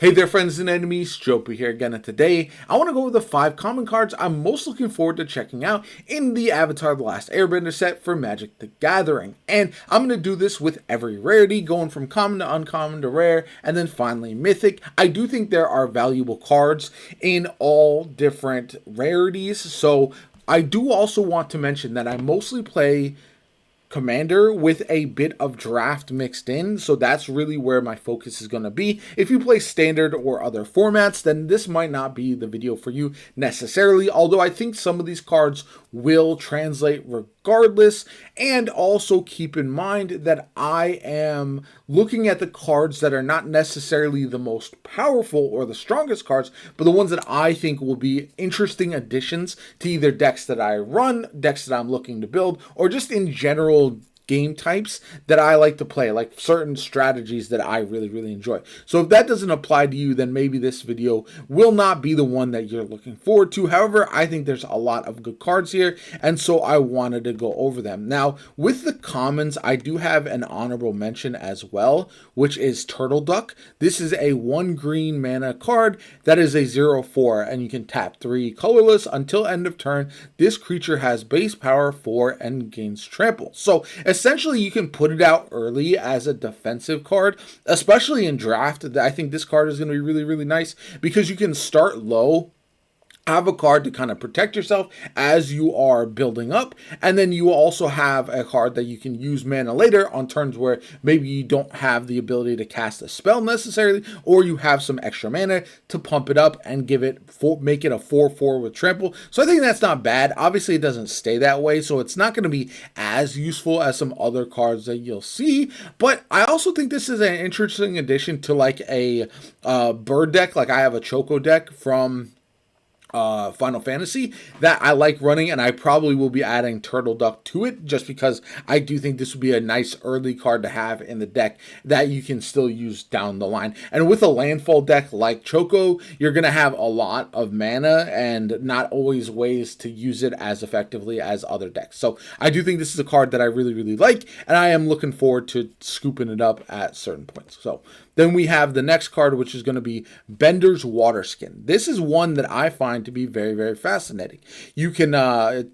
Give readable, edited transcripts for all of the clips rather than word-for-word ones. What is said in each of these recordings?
Hey there friends and enemies, Jopa here again, and today I want to go over the 5 common cards I'm most looking forward to checking out in the Avatar The Last Airbender set for Magic the Gathering. And I'm going to do this with every rarity, going from common to uncommon to rare, and then finally mythic. I do think there are valuable cards in all different rarities, so I do also want to mention that I mostly play Commander with a bit of draft mixed in, so that's really where my focus is going to be. If you play standard or other formats, then this might not be the video for you necessarily, although I think some of these cards will translate regardless. And also keep in mind that I am looking at the cards that are not necessarily the most powerful or the strongest cards, but the ones that I think will be interesting additions to either decks that I run, decks that I'm looking to build, or just in general game types that I like to play, like certain strategies that I really enjoy. So if that doesn't apply to you, then maybe this video will not be the one that you're looking forward to. However, I think there's a lot of good cards here, and so I wanted to go over them. Now, with the commons, I do have an honorable mention as well, which is Turtle Duck. This is a 1 green mana card that is a 0/4, and you can tap 3 colorless until end of turn. This creature has base power 4 and gains trample. So essentially, you can put it out early as a defensive card, especially in draft. I think this card is going to be really nice because you can start low, have a card to kind of protect yourself as you are building up, and then you also have a card that you can use mana later on turns where maybe you don't have the ability to cast a spell necessarily, or you have some extra mana to pump it up and make it a 4/4 with trample. So I think that's not bad. Obviously, it doesn't stay that way, so it's not going to be as useful as some other cards that you'll see, but I also think this is an interesting addition to like a bird deck. Like I have a Choco deck from Final Fantasy that I like running, and I probably will be adding Turtle Duck to it just because I do think this would be a nice early card to have in the deck that you can still use down the line. And with a landfall deck like Choco, you're going to have a lot of mana and not always ways to use it as effectively as other decks. So I do think this is a card that I really like, and I am looking forward to scooping it up at certain points. So then we have the next card, which is going to be Bender's Waterskin. This is one that I find to be very fascinating. You can,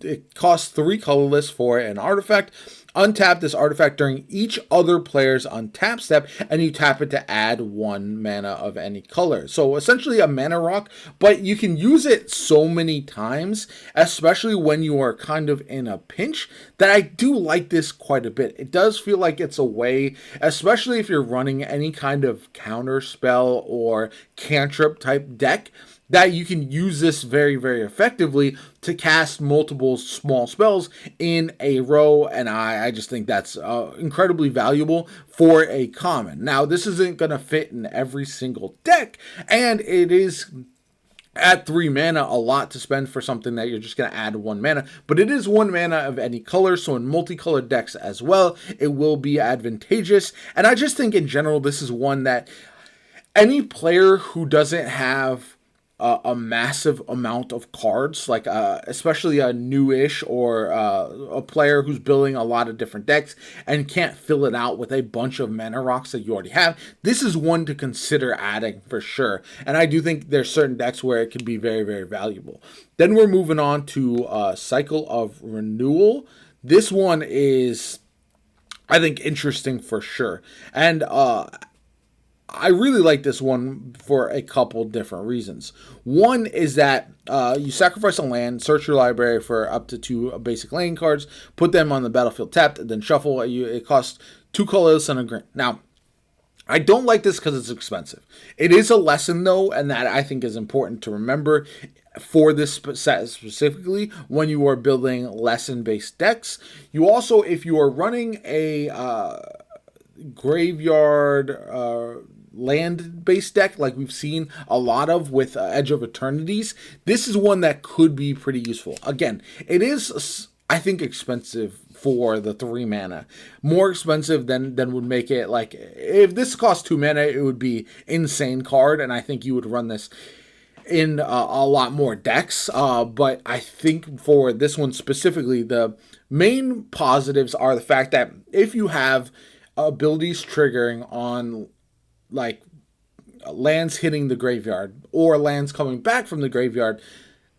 it costs 3 colorless for an artifact. Untap this artifact during each other player's untap step, and you tap it to add 1 mana of any color. So essentially a mana rock, but you can use it so many times, especially when you are kind of in a pinch, that I do like this quite a bit. It does feel like it's a way, especially if you're running any kind of counter spell or cantrip type deck, that you can use this very effectively to cast multiple small spells in a row, and I just think that's incredibly valuable for a common. Now, this isn't going to fit in every single deck, and it is at 3 mana a lot to spend for something that you're just going to add 1 mana, but it is 1 mana of any color, so in multicolored decks as well, it will be advantageous. And I just think in general, this is one that any player who doesn't have a massive amount of cards, like especially a newish or a player who's building a lot of different decks and can't fill it out with a bunch of mana rocks that you already have, this is one to consider adding for sure. And I do think there's certain decks where it can be very valuable. Then we're moving on to Cycle of Renewal. This one is, I think, interesting for sure. And I really like this one for a couple different reasons. One is that you sacrifice a land, search your library for up to 2 basic land cards, put them on the battlefield tapped, and then shuffle. It costs 2 colorless and a green. Now, I don't like this because it's expensive. It is a lesson, though, and that I think is important to remember for this set specifically when you are building lesson-based decks. You also, if you are running a graveyard land-based deck like we've seen a lot of with Edge of Eternities, this is one that could be pretty useful. Again, it is, I think, expensive for the 3 mana. More expensive than would make it, like, if this cost 2 mana, it would be insane card, and I think you would run this in a lot more decks. But I think for this one specifically, the main positives are the fact that if you have abilities triggering on like lands hitting the graveyard or lands coming back from the graveyard,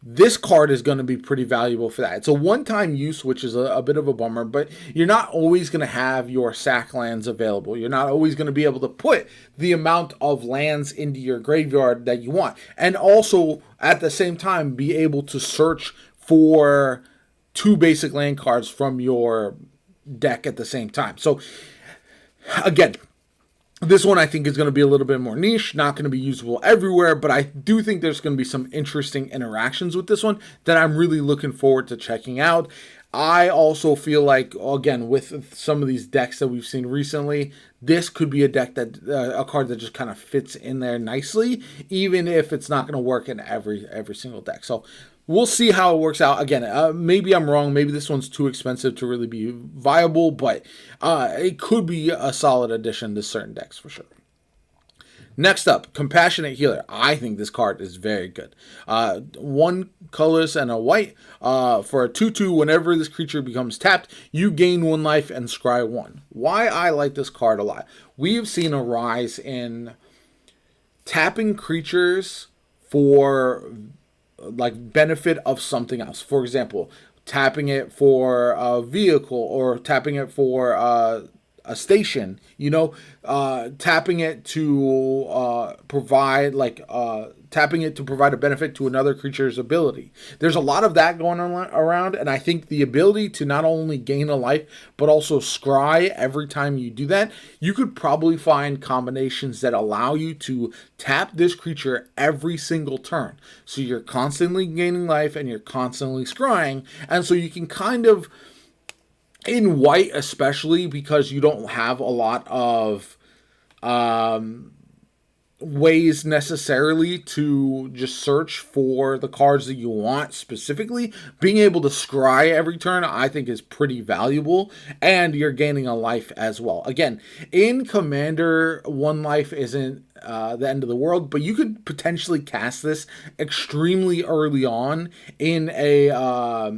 this card is going to be pretty valuable for that. It's a one-time use, which is a bit of a bummer, but you're not always going to have your sack lands available. You're not always going to be able to put the amount of lands into your graveyard that you want. And also, at the same time, be able to search for 2 basic land cards from your deck at the same time. So, again, this one I think is going to be a little bit more niche, not going to be usable everywhere, but I do think there's going to be some interesting interactions with this one that I'm really looking forward to checking out. I also feel like, again, with some of these decks that we've seen recently, this could be a deck that, a card that just kind of fits in there nicely, even if it's not going to work in every single deck. So we'll see how it works out. Again, maybe I'm wrong. Maybe this one's too expensive to really be viable, but it could be a solid addition to certain decks for sure. Next up, Compassionate Healer. I think this card is very good. 1 colorless and a white. For a 2/2, whenever this creature becomes tapped, you gain 1 life and scry 1. Why I like this card a lot. We've seen a rise in tapping creatures for like benefit of something else. For example, tapping it for a vehicle or tapping it for a station, tapping it to provide tapping it to provide a benefit to another creature's ability. There's a lot of that going on around, and I think the ability to not only gain a life, but also scry every time you do that, you could probably find combinations that allow you to tap this creature every single turn. So you're constantly gaining life and you're constantly scrying, and so you can kind of, in white especially, because you don't have a lot of ways necessarily to just search for the cards that you want specifically, being able to scry every turn I think is pretty valuable, and you're gaining a life as well. Again, in Commander, 1 life isn't the end of the world, but you could potentially cast this extremely early on in a I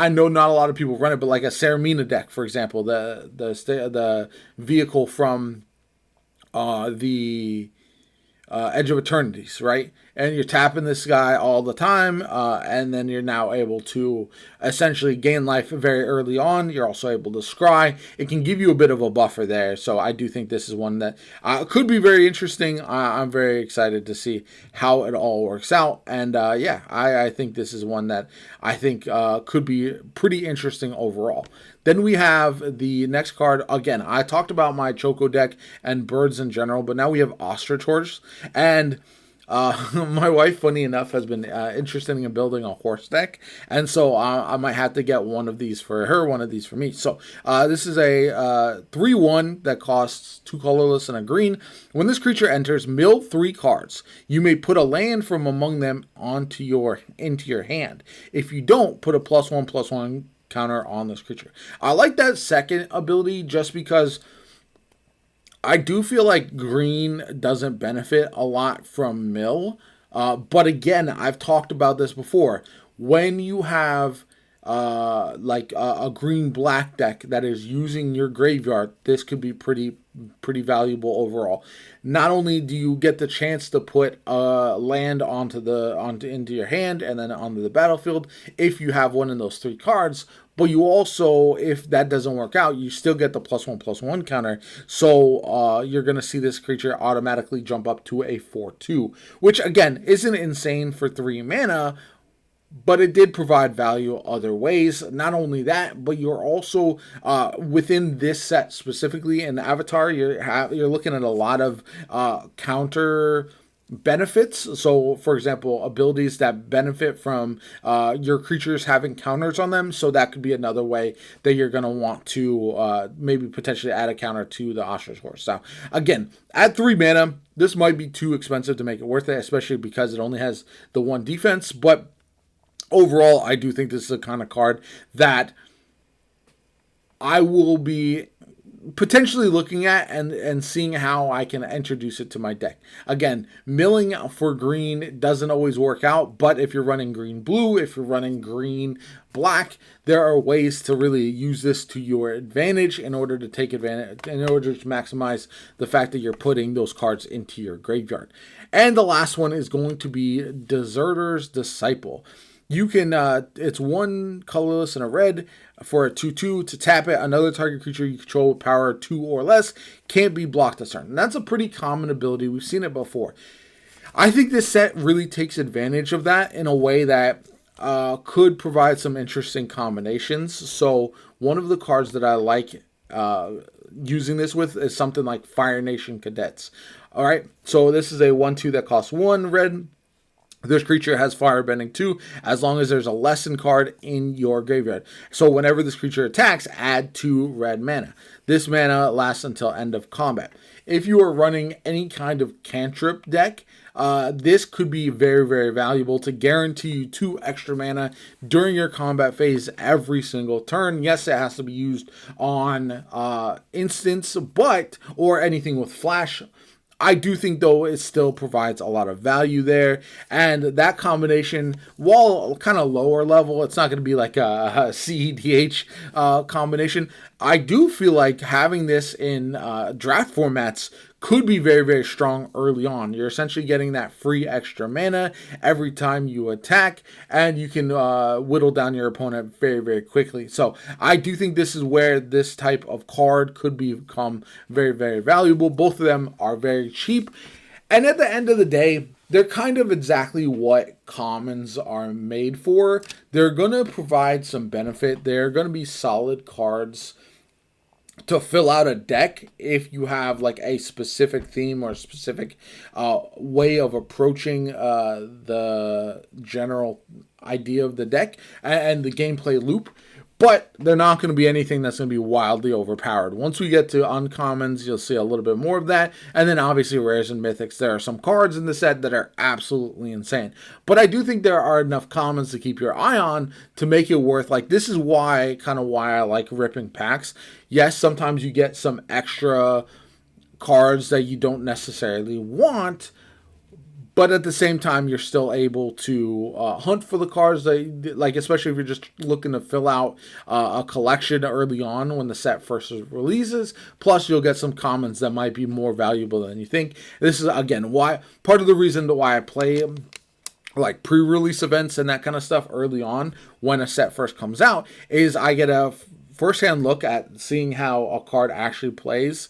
know not a lot of people run it, but like a Saramina deck, for example, the vehicle from the Edge of Eternities, right? And you're tapping this guy all the time, and then you're now able to essentially gain life very early on. You're also able to scry. It can give you a bit of a buffer there, so I do think this is one that could be very interesting. I'm very excited to see how it all works out, and I think this is one that I think could be pretty interesting overall. Then we have the next card. Again, I talked about my Choco deck and birds in general, but now we have Ostrich-horse. And my wife, funny enough, has been interested in building a horse deck. And so I might have to get one of these for her, one of these for me. So this is a 3/1 that costs 2 colorless and a green. When this creature enters, mill 3 cards. You may put a land from among them into your hand. If you don't, put a +1/+1 counter on this creature. I like that second ability just because I do feel like green doesn't benefit a lot from mill. But again, I've talked about this before. When you have a green-black deck that is using your graveyard, this could be pretty valuable overall. Not only do you get the chance to put land into your hand and then onto the battlefield if you have one of those 3 cards, but you also, if that doesn't work out, you still get the +1/+1 counter. So you're going to see this creature automatically jump up to a 4/2, which again isn't insane for 3 mana, but it did provide value other ways. Not only that, but you're also within this set specifically in Avatar, you're looking at a lot of counter benefits. So, for example, abilities that benefit from your creatures having counters on them. So that could be another way that you're going to want to maybe potentially add a counter to the Ostrich-horse. Now, again, at 3 mana, this might be too expensive to make it worth it, especially because it only has the 1 defense. But overall, I do think this is a kind of card that I will be potentially looking at and seeing how I can introduce it to my deck. Again, milling for green doesn't always work out, but if you're running green blue, if you're running green black, there are ways to really use this to your advantage in order to take advantage, in order to maximize the fact that you're putting those cards into your graveyard. And the last one is going to be Deserter's Disciple. You can, it's one colorless and a red for a 2/2 to tap it. Another target creature you control with power 2 or less can't be blocked this turn. And that's a pretty common ability. We've seen it before. I think this set really takes advantage of that in a way that could provide some interesting combinations. So one of the cards that I like using this with is something like Fire Nation Cadets. All right, so this is a 1/2 that costs 1 red. This creature has firebending too, as long as there's a lesson card in your graveyard. So whenever this creature attacks, add 2 red mana. This mana lasts until end of combat. If you are running any kind of cantrip deck, this could be very, very valuable to guarantee you 2 extra mana during your combat phase every single turn. Yes, it has to be used on instants, or anything with flash. I do think, though, it still provides a lot of value there. And that combination, while kind of lower level, it's not going to be like a CEDH combination. I do feel like having this in draft formats could be very, very strong early on. You're essentially getting that free extra mana every time you attack, and you can whittle down your opponent very, very quickly. So I do think this is where this type of card could become very, very valuable. Both of them are very cheap, and at the end of the day, they're kind of exactly what commons are made for. They're going to provide some benefit. They're going to be solid cards to fill out a deck if you have like a specific theme or a specific way of approaching the general idea of the deck and the gameplay loop. But they're not going to be anything that's going to be wildly overpowered. Once we get to uncommons, you'll see a little bit more of that. And then obviously rares and mythics. There are some cards in the set that are absolutely insane. But I do think there are enough commons to keep your eye on to make it worth, like, this is why I like ripping packs. Yes, sometimes you get some extra cards that you don't necessarily want, but at the same time, you're still able to hunt for the cards that, like, especially if you're just looking to fill out a collection early on when the set first releases. Plus, you'll get some commons that might be more valuable than you think. This is, again, why part of the reason why I play like pre-release events and that kind of stuff early on when a set first comes out is I get a first-hand look at seeing how a card actually plays.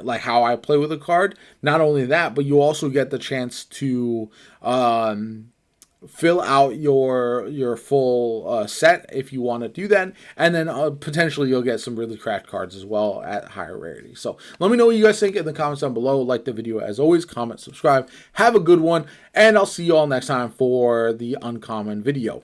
Like how I play with a card. Not only that, but you also get the chance to fill out your full set if you want to do that, and then potentially you'll get some really cracked cards as well at higher rarity. So let me know what you guys think in the comments down below. Like the video as always, comment, subscribe, have a good one, and I'll see you all next time for the uncommon video.